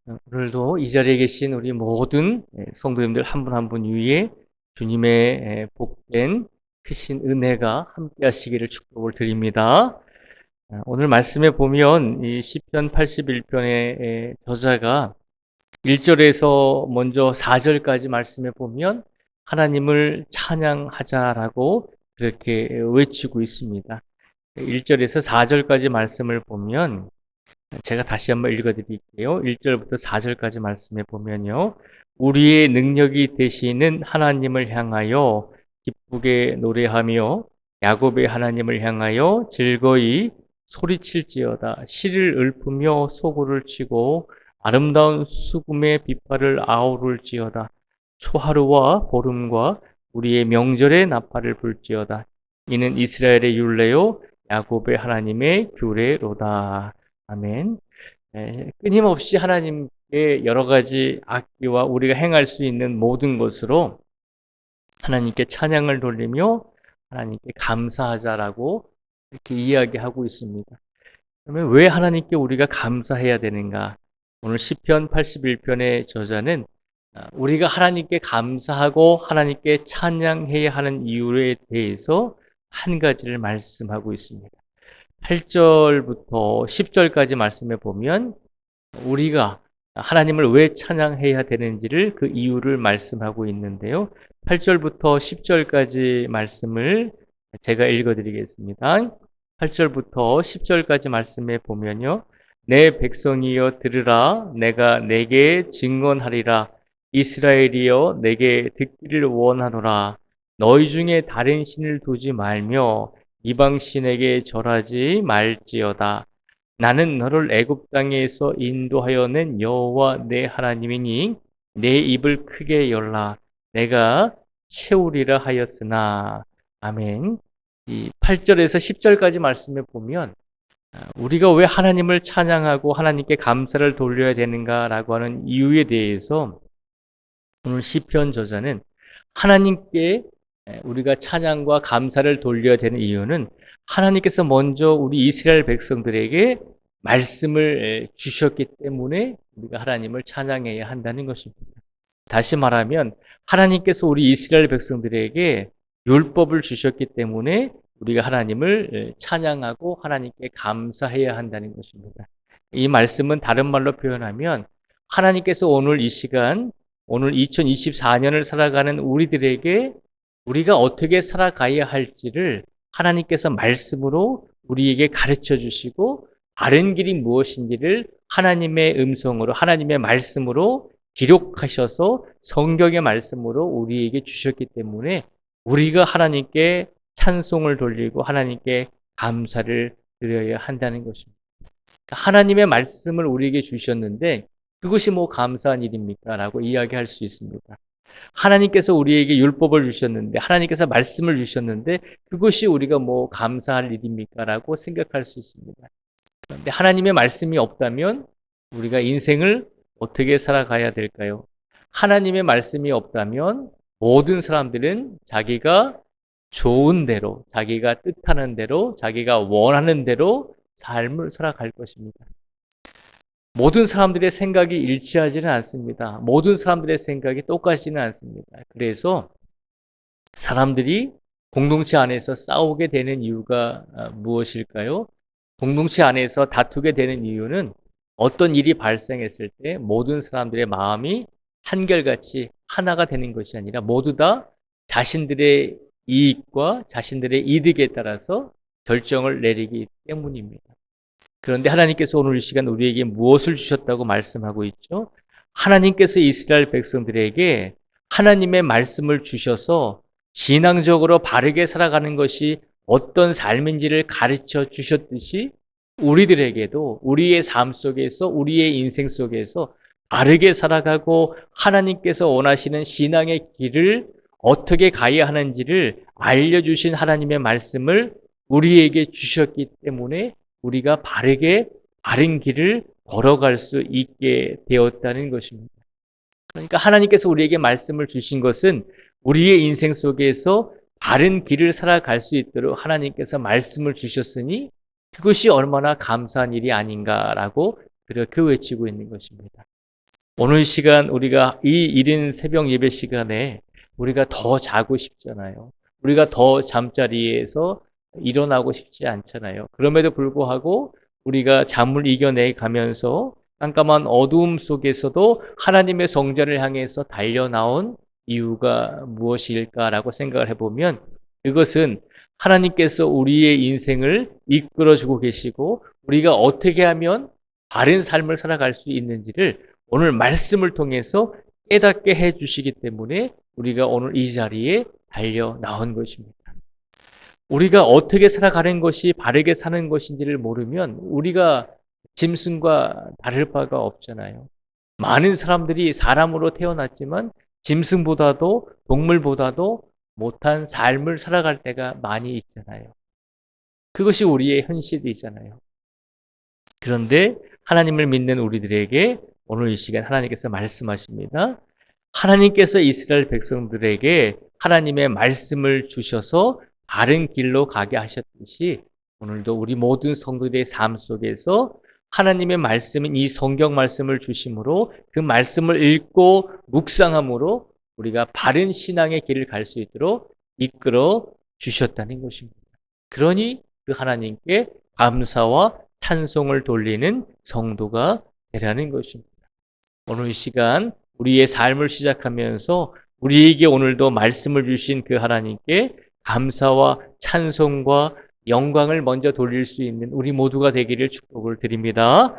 오늘도 이 자리에 계신 우리 모든 성도님들 한 분 한 분 위에 주님의 복된 크신 은혜가 함께 하시기를 축복을 드립니다. 오늘 말씀에 보면 이 시편 81편의 저자가 1절에서 먼저 4절까지 말씀에 보면 하나님을 찬양하자라고 그렇게 외치고 있습니다. 1절에서 4절까지 말씀을 보면 제가 다시 한번 읽어드릴게요. 1절부터 4절까지 말씀해 보면요. 우리의 능력이 되시는 하나님을 향하여 기쁘게 노래하며 야곱의 하나님을 향하여 즐거이 소리칠지어다. 시를 읊으며 소고를 치고 아름다운 수금의 비파를 아우를지어다. 초하루와 보름과 우리의 명절의 나팔을 불지어다. 이는 이스라엘의 율례요 야곱의 하나님의 규례로다. 아멘. 끊임없이 하나님께 여러 가지 악기와 우리가 행할 수 있는 모든 것으로 하나님께 찬양을 돌리며 하나님께 감사하자라고 이렇게 이야기하고 있습니다. 그러면 왜 하나님께 우리가 감사해야 되는가? 오늘 시편 81편의 저자는 우리가 하나님께 감사하고 하나님께 찬양해야 하는 이유에 대해서 한 가지를 말씀하고 있습니다. 8절부터 10절까지 말씀해 보면 우리가 하나님을 왜 찬양해야 되는지를 그 이유를 말씀하고 있는데요. 8절부터 10절까지 말씀을 제가 읽어드리겠습니다. 8절부터 10절까지 말씀해 보면요. 내 백성이여 들으라. 내가 내게 증언하리라. 이스라엘이여 내게 듣기를 원하노라. 너희 중에 다른 신을 두지 말며 이방 신에게 절하지 말지어다. 나는 너를 애굽 땅에서 인도하여 낸 여호와 내 하나님이니 내 입을 크게 열라. 내가 채우리라 하였으나. 아멘. 이 8절에서 10절까지 말씀에 보면 우리가 왜 하나님을 찬양하고 하나님께 감사를 돌려야 되는가라고 하는 이유에 대해서 오늘 시편 저자는 하나님께 우리가 찬양과 감사를 돌려야 되는 이유는 하나님께서 먼저 우리 이스라엘 백성들에게 말씀을 주셨기 때문에 우리가 하나님을 찬양해야 한다는 것입니다. 다시 말하면 하나님께서 우리 이스라엘 백성들에게 율법을 주셨기 때문에 우리가 하나님을 찬양하고 하나님께 감사해야 한다는 것입니다. 이 말씀은 다른 말로 표현하면 하나님께서 오늘 이 시간, 오늘 2024년을 살아가는 우리들에게 우리가 어떻게 살아가야 할지를 하나님께서 말씀으로 우리에게 가르쳐 주시고 바른 길이 무엇인지를 하나님의 음성으로 하나님의 말씀으로 기록하셔서 성경의 말씀으로 우리에게 주셨기 때문에 우리가 하나님께 찬송을 돌리고 하나님께 감사를 드려야 한다는 것입니다. 하나님의 말씀을 우리에게 주셨는데 그것이 뭐 감사한 일입니까? 라고 이야기할 수 있습니다. 하나님께서 우리에게 율법을 주셨는데 하나님께서 말씀을 주셨는데 그것이 우리가 뭐 감사할 일입니까? 라고 생각할 수 있습니다. 그런데 하나님의 말씀이 없다면 우리가 인생을 어떻게 살아가야 될까요? 하나님의 말씀이 없다면 모든 사람들은 자기가 좋은 대로, 자기가 뜻하는 대로, 자기가 원하는 대로 삶을 살아갈 것입니다. 모든 사람들의 생각이 일치하지는 않습니다. 모든 사람들의 생각이 똑같지는 않습니다. 그래서 사람들이 공동체 안에서 싸우게 되는 이유가 무엇일까요? 공동체 안에서 다투게 되는 이유는 어떤 일이 발생했을 때 모든 사람들의 마음이 한결같이 하나가 되는 것이 아니라 모두 다 자신들의 이익과 자신들의 이득에 따라서 결정을 내리기 때문입니다. 그런데 하나님께서 오늘 이 시간 우리에게 무엇을 주셨다고 말씀하고 있죠? 하나님께서 이스라엘 백성들에게 하나님의 말씀을 주셔서 신앙적으로 바르게 살아가는 것이 어떤 삶인지를 가르쳐 주셨듯이 우리들에게도 우리의 삶 속에서 우리의 인생 속에서 바르게 살아가고 하나님께서 원하시는 신앙의 길을 어떻게 가야 하는지를 알려주신 하나님의 말씀을 우리에게 주셨기 때문에 우리가 바른 길을 걸어갈 수 있게 되었다는 것입니다. 그러니까 하나님께서 우리에게 말씀을 주신 것은 우리의 인생 속에서 바른 길을 살아갈 수 있도록 하나님께서 말씀을 주셨으니 그것이 얼마나 감사한 일이 아닌가라고 그렇게 외치고 있는 것입니다. 오늘 시간 우리가 이 이른 새벽 예배 시간에 우리가 더 자고 싶잖아요. 우리가 더 잠자리에서 일어나고 싶지 않잖아요. 그럼에도 불구하고 우리가 잠을 이겨내 가면서 깜깜한 어두움 속에서도 하나님의 성전을 향해서 달려나온 이유가 무엇일까라고 생각을 해보면 그것은 하나님께서 우리의 인생을 이끌어주고 계시고 우리가 어떻게 하면 바른 삶을 살아갈 수 있는지를 오늘 말씀을 통해서 깨닫게 해주시기 때문에 우리가 오늘 이 자리에 달려 나온 것입니다. 우리가 어떻게 살아가는 것이 바르게 사는 것인지를 모르면 우리가 짐승과 다를 바가 없잖아요. 많은 사람들이 사람으로 태어났지만 짐승보다도 동물보다도 못한 삶을 살아갈 때가 많이 있잖아요. 그것이 우리의 현실이잖아요. 그런데 하나님을 믿는 우리들에게 오늘 이 시간 하나님께서 말씀하십니다. 하나님께서 이스라엘 백성들에게 하나님의 말씀을 주셔서 바른 길로 가게 하셨듯이 오늘도 우리 모든 성도들의 삶 속에서 하나님의 말씀인 이 성경 말씀을 주심으로 그 말씀을 읽고 묵상함으로 우리가 바른 신앙의 길을 갈 수 있도록 이끌어 주셨다는 것입니다. 그러니 그 하나님께 감사와 찬송을 돌리는 성도가 되라는 것입니다. 오늘 이 시간 우리의 삶을 시작하면서 우리에게 오늘도 말씀을 주신 그 하나님께 감사와 찬송과 영광을 먼저 돌릴 수 있는 우리 모두가 되기를 축복을 드립니다.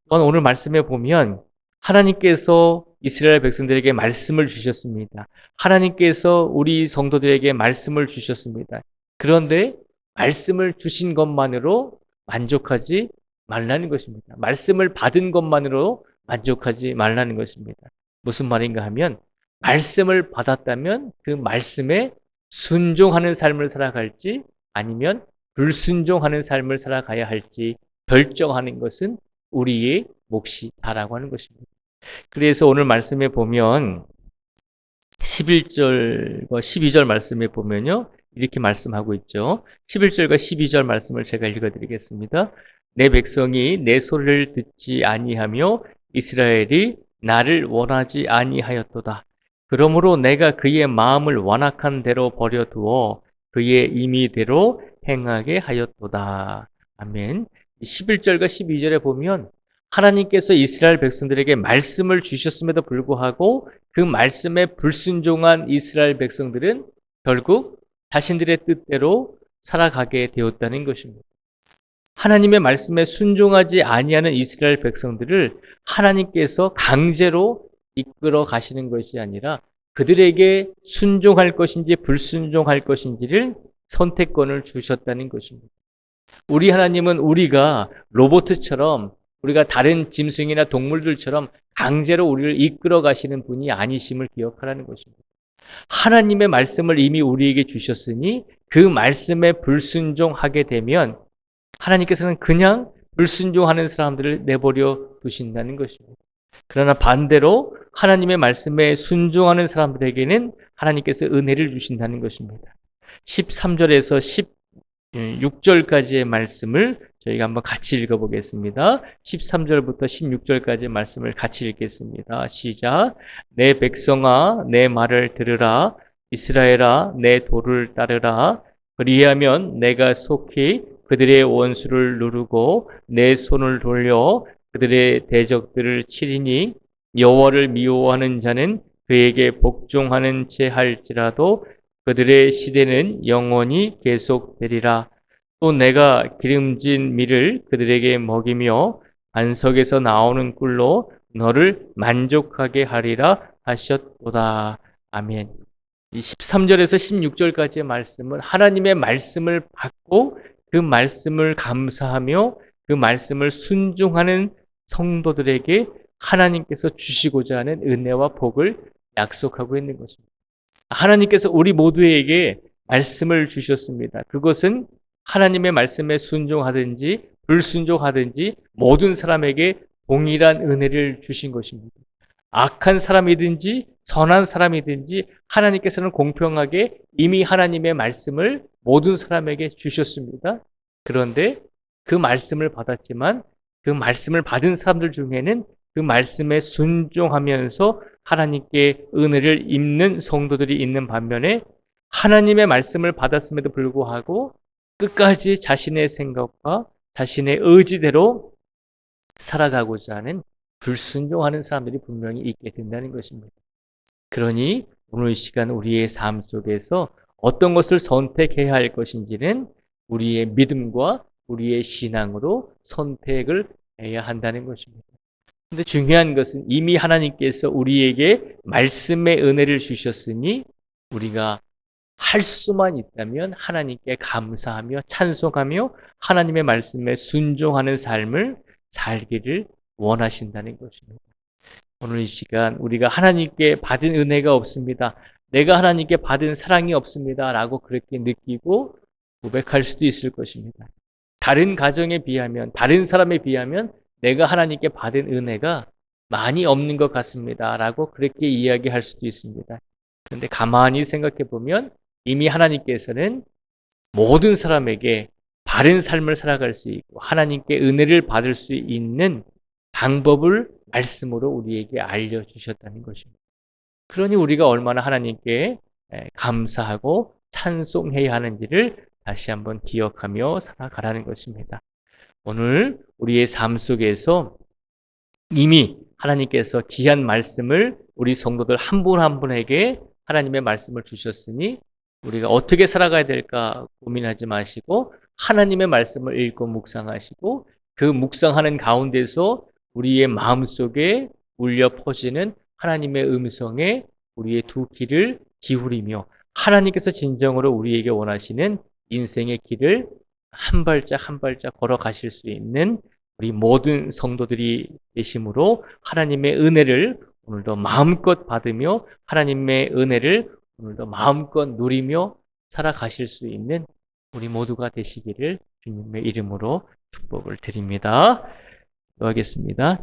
또한 오늘 말씀에 보면 하나님께서 이스라엘 백성들에게 말씀을 주셨습니다. 하나님께서 우리 성도들에게 말씀을 주셨습니다. 그런데 말씀을 주신 것만으로 만족하지 말라는 것입니다. 말씀을 받은 것만으로 만족하지 말라는 것입니다. 무슨 말인가 하면 말씀을 받았다면 그 말씀에 순종하는 삶을 살아갈지 아니면 불순종하는 삶을 살아가야 할지 결정하는 것은 우리의 몫이다라고 하는 것입니다. 그래서 오늘 말씀에 보면 11절과 12절 말씀에 보면요. 이렇게 말씀하고 있죠. 11절과 12절 말씀을 제가 읽어드리겠습니다. 내 백성이 내 소리를 듣지 아니하며 이스라엘이 나를 원하지 아니하였도다. 그러므로 내가 그의 마음을 완악한 대로 버려두어 그의 임의대로 행하게 하였도다. 아멘. 11절과 12절에 보면 하나님께서 이스라엘 백성들에게 말씀을 주셨음에도 불구하고 그 말씀에 불순종한 이스라엘 백성들은 결국 자신들의 뜻대로 살아가게 되었다는 것입니다. 하나님의 말씀에 순종하지 아니하는 이스라엘 백성들을 하나님께서 강제로 이끌어 가시는 것이 아니라 그들에게 순종할 것인지 불순종할 것인지를 선택권을 주셨다는 것입니다. 우리 하나님은 우리가 로봇처럼 우리가 다른 짐승이나 동물들처럼 강제로 우리를 이끌어 가시는 분이 아니심을 기억하라는 것입니다. 하나님의 말씀을 이미 우리에게 주셨으니 그 말씀에 불순종하게 되면 하나님께서는 그냥 불순종하는 사람들을 내버려 두신다는 것입니다. 그러나 반대로 하나님의 말씀에 순종하는 사람들에게는 하나님께서 은혜를 주신다는 것입니다. 13절에서 16절까지의 말씀을 저희가 한번 같이 읽어보겠습니다. 13절부터 16절까지의 말씀을 같이 읽겠습니다. 시작. 내 백성아 내 말을 들으라. 이스라엘아 내 도를 따르라. 그리하면 내가 속히 그들의 원수를 누르고 내 손을 돌려 그들의 대적들을 치리니 여호와를 미워하는 자는 그에게 복종하는 채 할지라도 그들의 시대는 영원히 계속되리라. 또 내가 기름진 밀을 그들에게 먹이며 반석에서 나오는 꿀로 너를 만족하게 하리라 하셨도다. 아멘. 이 13절에서 16절까지의 말씀은 하나님의 말씀을 받고 그 말씀을 감사하며 그 말씀을 순종하는 성도들에게 하나님께서 주시고자 하는 은혜와 복을 약속하고 있는 것입니다. 하나님께서 우리 모두에게 말씀을 주셨습니다. 그것은 하나님의 말씀에 순종하든지 불순종하든지 모든 사람에게 동일한 은혜를 주신 것입니다. 악한 사람이든지 선한 사람이든지 하나님께서는 공평하게 이미 하나님의 말씀을 모든 사람에게 주셨습니다. 그런데 그 말씀을 받았지만 그 말씀을 받은 사람들 중에는 그 말씀에 순종하면서 하나님께 은혜를 입는 성도들이 있는 반면에 하나님의 말씀을 받았음에도 불구하고 끝까지 자신의 생각과 자신의 의지대로 살아가고자 하는 불순종하는 사람들이 분명히 있게 된다는 것입니다. 그러니 오늘 이 시간 우리의 삶 속에서 어떤 것을 선택해야 할 것인지는 우리의 믿음과 우리의 신앙으로 선택을 해야 한다는 것입니다. 근데 중요한 것은 이미 하나님께서 우리에게 말씀의 은혜를 주셨으니 우리가 할 수만 있다면 하나님께 감사하며 찬송하며 하나님의 말씀에 순종하는 삶을 살기를 원하신다는 것입니다. 오늘 이 시간 우리가 하나님께 받은 은혜가 없습니다. 내가 하나님께 받은 사랑이 없습니다. 라고 그렇게 느끼고 고백할 수도 있을 것입니다. 다른 가정에 비하면, 다른 사람에 비하면 내가 하나님께 받은 은혜가 많이 없는 것 같습니다. 라고 그렇게 이야기할 수도 있습니다. 그런데 가만히 생각해 보면 이미 하나님께서는 모든 사람에게 바른 삶을 살아갈 수 있고 하나님께 은혜를 받을 수 있는 방법을 말씀으로 우리에게 알려주셨다는 것입니다. 그러니 우리가 얼마나 하나님께 감사하고 찬송해야 하는지를 다시 한번 기억하며 살아가라는 것입니다. 오늘 우리의 삶 속에서 이미 하나님께서 귀한 말씀을 우리 성도들 한 분 한 분에게 하나님의 말씀을 주셨으니 우리가 어떻게 살아가야 될까 고민하지 마시고 하나님의 말씀을 읽고 묵상하시고 그 묵상하는 가운데서 우리의 마음속에 울려 퍼지는 하나님의 음성에 우리의 두 귀를 기울이며 하나님께서 진정으로 우리에게 원하시는 인생의 길을 한 발짝 한 발짝 걸어가실 수 있는 우리 모든 성도들이 되심으로 하나님의 은혜를 오늘도 마음껏 받으며 하나님의 은혜를 오늘도 마음껏 누리며 살아가실 수 있는 우리 모두가 되시기를 주님의 이름으로 축복을 드립니다. 기도하겠습니다.